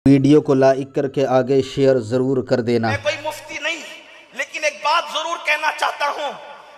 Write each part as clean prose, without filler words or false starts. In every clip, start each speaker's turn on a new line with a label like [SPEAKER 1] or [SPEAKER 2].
[SPEAKER 1] Video کو like کر کے آگے شیئر ضرور کر دینا۔
[SPEAKER 2] میں کوئی مفتی نہیں، لیکن ایک بات ضرور کہنا چاہتا ہوں،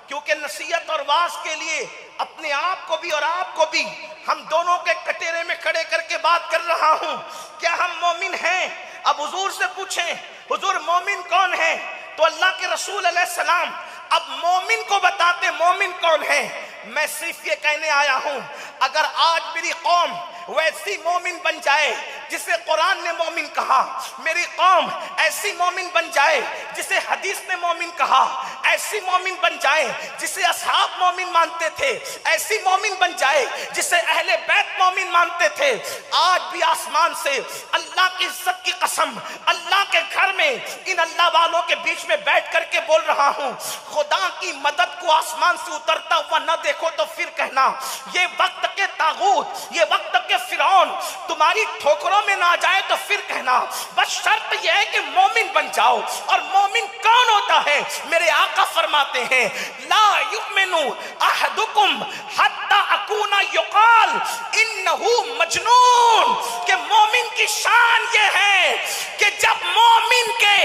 [SPEAKER 2] کیونکہ نصیحت اور واعظ کے لیے اپنے آپ کو بھی اور آپ کو بھی ہم دونوں کے کٹیرے میں کھڑے کر کے بات کر رہا ہوں۔ کیا ہم مومن ہیں؟ اب حضور سے پوچھیں حضور مومن کون ہے؟ تو اللہ کے رسول علیہ السلام اب مومن کو بتاتے مومن کون ہے۔ میں صرف یہ کہنے آیا ہوں، اگر آج میری قوم ویسی مومن بن جائے جسے قرآن نے مومن کہا، میری قوم ایسی مومن بن جائے جسے حدیث نے مومن کہا، ایسی مومن بن جائے جسے اصحاب مومن مانتے تھے، ایسی مومن بن جائے جسے اہل بیت مومن مانتے تھے، آج بھی آسمان سے اللہ کی عزت کی قسم اللہ کے گھر میں ان اللہ والوں کے بیچ میں بیٹھ کر کے بول رہا ہوں، خدا کی مدد کو آسمان سے اترتا ہوا نہ دیکھو تو پھر کہنا یہ وقت کے طاغوت، یہ وقت کے فرعون تمہاری ٹھوکروں میں نہ آ جائے تو پھر کہنا بس شرط یہ ہے کہ مومن بن جاؤ۔ اور مومن کون ہوتا ہے؟ میرے آقا فرماتے ہیں لا یؤمن احدکم حتی اکون یقال انہو مجنون، کہ مومن کی شان یہ ہے کہ جب مومن کے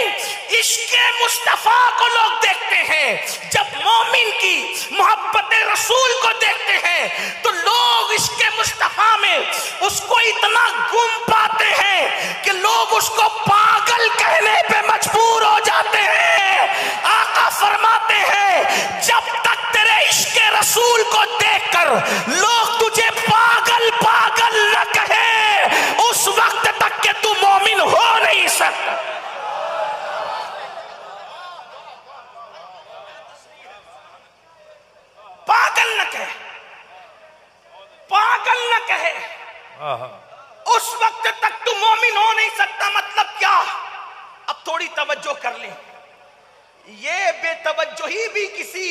[SPEAKER 2] عشق مصطفیٰ کو لوگ دیکھتے ہیں، جب مومن کی محبت رسول کو دیکھتے ہیں تو لوگ عشق مصطفیٰ میں اس کو اتنا گم پاتے ہیں کہ لوگ اس کو پاگل کہنے پہ مجبور ہو جاتے ہیں۔ آقا فرماتے ہیں جب تک تیرے عشق رسول کو دیکھ کر لوگ تجھے پاگل پاگل نہ کہیں، اس وقت تک کہ تو مومن ہو نہیں سکتا۔ پاگل نہ کہے، پاگل نہ کہے، اس وقت تک تو مومن ہو نہیں سکتا۔ مطلب کیا؟ اب تھوڑی توجہ کر لیں، یہ بے توجہی بھی کسی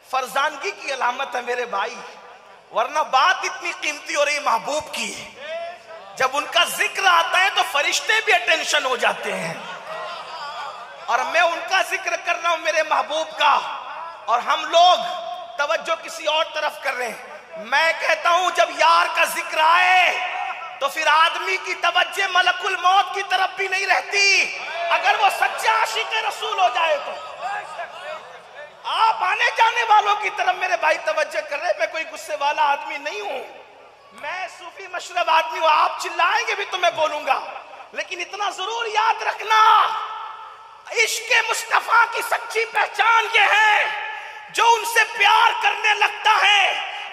[SPEAKER 2] فرزانگی کی علامت ہے میرے بھائی، ورنہ بات اتنی قیمتی ہو رہی محبوب کی، جب ان کا ذکر آتا ہے تو فرشتے بھی اٹینشن ہو جاتے ہیں، اور میں ان کا ذکر کر رہا ہوں میرے محبوب کا، اور ہم لوگ توجہ کسی اور طرف کر رہے ہیں۔ میں کہتا ہوں جب یار کا ذکر آئے تو پھر آدمی کی توجہ ملک الموت کی طرف بھی نہیں رہتی، اگر وہ سچا عاشق رسول ہو جائے تو۔ آپ آنے جانے والوں کی طرف میرے بھائی توجہ کر رہے، میں کوئی غصے والا آدمی نہیں ہوں، میں صوفی مشرب آدمی ہوں، آپ چلائیں گے بھی تو میں بولوں گا، لیکن اتنا ضرور یاد رکھنا عشق مصطفیٰ کی سچی پہچان یہ ہے جو ان سے پیار کرنے لگتا ہے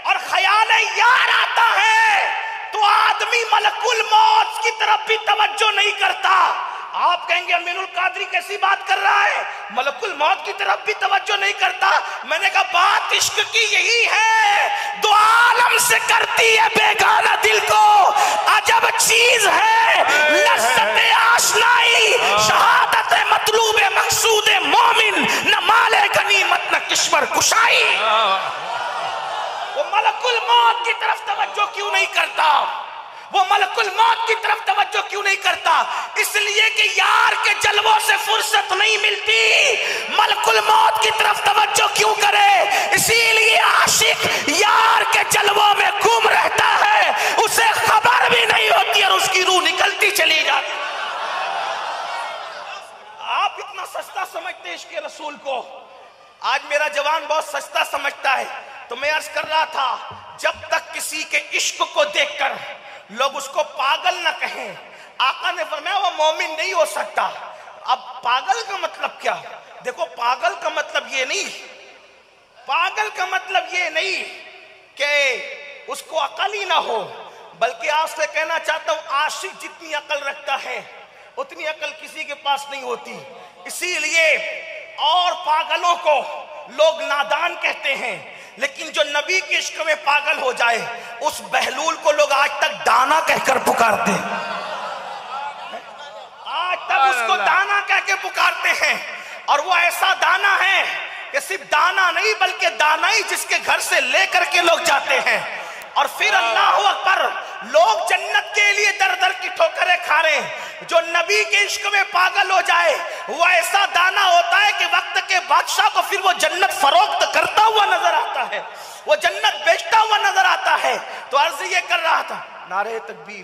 [SPEAKER 2] اور خیال یار آتا ہے تو آدمی ملک الموت کی طرف بھی توجہ نہیں کرتا۔ آپ کہیں گے امین القادری کیسی بات کر رہا ہے، ملک الموت کی طرف بھی توجہ نہیں کرتا؟ میں نے کہا بات عشق کی یہی ہے، دو عالم سے کرتی ہے بیگانہ دل کو عجب چیز ہے لذت آشنائی، شہادت مطلوب مقصود مومن، نہ مال غنیمت نہ کشور کشائی۔ وہ ملک الموت کی طرف توجہ کیوں نہیں کرتا؟ وہ ملک الموت کی طرف توجہ کیوں نہیں کرتا؟ اس لیے کہ یار کے جلووں سے فرصت نہیں ملتی۔ ملک الموت کی طرف توجہ کیوں کرے؟ اسی لیے عاشق یار کے جلووں میں گم رہتا ہے، اسے خبر بھی نہیں ہوتی اور اس کی روح نکلتی چلی جاتی۔ آپ اتنا سستا سمجھتے ہیں عشق رسول کو، آج میرا جوان بہت سستا سمجھتا ہے، تو میں عرض کر رہا تھا جب تک کسی کے عشق کو دیکھ کر لوگ اس کو پاگل نہ کہیں، آقا نے فرمایا وہ مومن نہیں ہو سکتا۔ اب پاگل کا مطلب کیا؟ دیکھو پاگل کا مطلب یہ نہیں، پاگل کا مطلب یہ نہیں کہ اس کو عقل ہی نہ ہو، بلکہ آپ سے کہنا چاہتا ہوں عاشق جتنی عقل رکھتا ہے اتنی عقل کسی کے پاس نہیں ہوتی، اسی لیے اور پاگلوں کو لوگ نادان کہتے ہیں، لیکن جو نبی کے عشق میں پاگل ہو جائے اس بہلول کو لوگ آج تک دانا کہہ کر پکارتے ہیں، آج تک اس کو دانا کہہ کے پکارتے ہیں، اور وہ ایسا دانا ہے کہ صرف دانا نہیں بلکہ دانائی جس کے گھر سے لے کر کے لوگ جاتے ہیں، اور پھر اللہ اکبر لوگ جنت کے لیے در در کی ٹھوکریں کھا رہے ہیں۔ جو نبی کے عشق میں پاگل ہو جائے وہ ایسا دانا ہوتا ہے کہ وقت کے بادشاہ کو پھر وہ جنت فروخت کرتا ہوا نظر آتا ہے، وہ جنت بیچتا ہوا نظر آتا ہے۔ تو عرض یہ کر رہا تھا، نعرہ تکبیر،